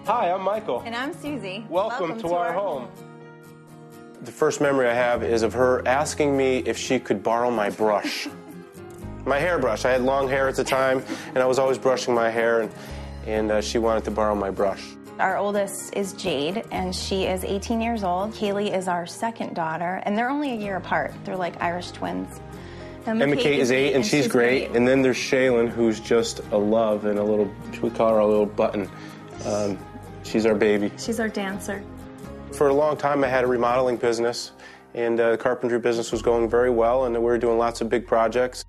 Hi, I'm Michael. And I'm Suzy. Welcome to our home. The first memory I have is of her asking me if she could borrow my brush. My hairbrush. I had long hair at the time, and I was always brushing my hair, and she wanted to borrow my brush. Our oldest is Jade, and she is 18 years old. Kaylee is our second daughter, and they're only a year apart. They're like Irish twins. And McKay is 8, and she's great. And then there's Shaylin, who's just a love and a little, we call her a little button. She's our baby. She's our dancer. For a long time, I had a remodeling business, and the carpentry business was going very well, and we were doing lots of big projects.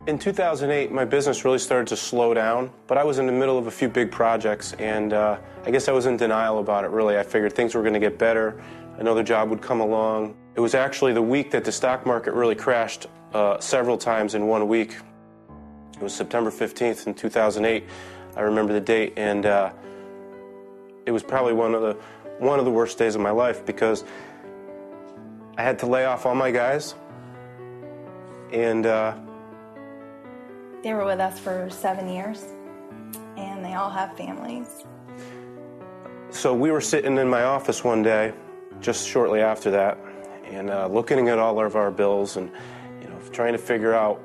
In 2008, my business really started to slow down, but I was in the middle of a few big projects, and I guess I was in denial about it, really. I figured things were going to get better. Another job would come along. It was actually the week that the stock market really crashed several times in 1 week. It was September 15th in 2008. I remember the date, and it was probably one of the worst days of my life because I had to lay off all my guys, and they were with us for 7 years, and they all have families. So we were sitting in my office one day, just shortly after that, and looking at all of our bills and trying to figure out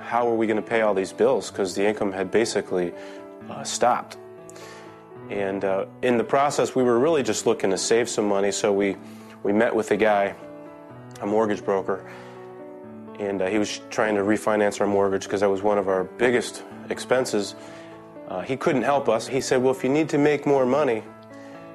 how are we going to pay all these bills because the income had basically stopped. And in the process, we were really just looking to save some money, so we met with a guy, a mortgage broker, and he was trying to refinance our mortgage because that was one of our biggest expenses. He couldn't help us. He said, well, if you need to make more money,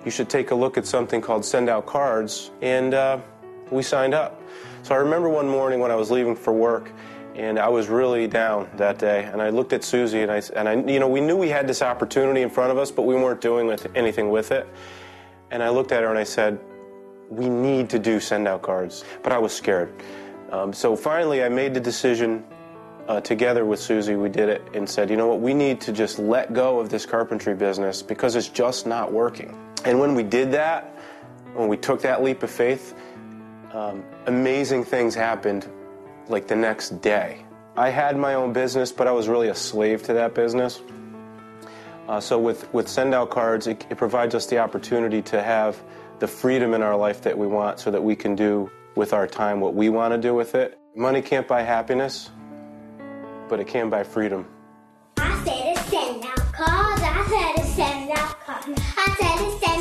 you should take a look at something called SendOutCards, and we signed up. So I remember one morning when I was leaving for work, and I was really down that day, and I looked at Suzy, and I we knew we had this opportunity in front of us, but we weren't doing anything with it. And I looked at her and I said, we need to do SendOutCards, but I was scared. So finally I made the decision together with Suzy, we did it, and said, you know what, we need to just let go of this carpentry business because it's just not working. And when we did that, when we took that leap of faith, amazing things happened like the next day. I had my own business, but I was really a slave to that business. So with SendOutCards, it provides us the opportunity to have the freedom in our life that we want so that we can do with our time what we want to do with it. Money can't buy happiness, but it can buy freedom. I said it's SendOutCards, I said it's SendOutCards, I said it's SendOutCards.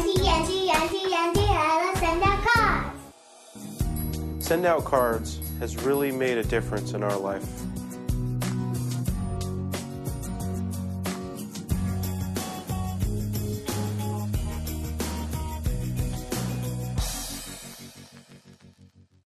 SendOutCards has really made a difference in our life.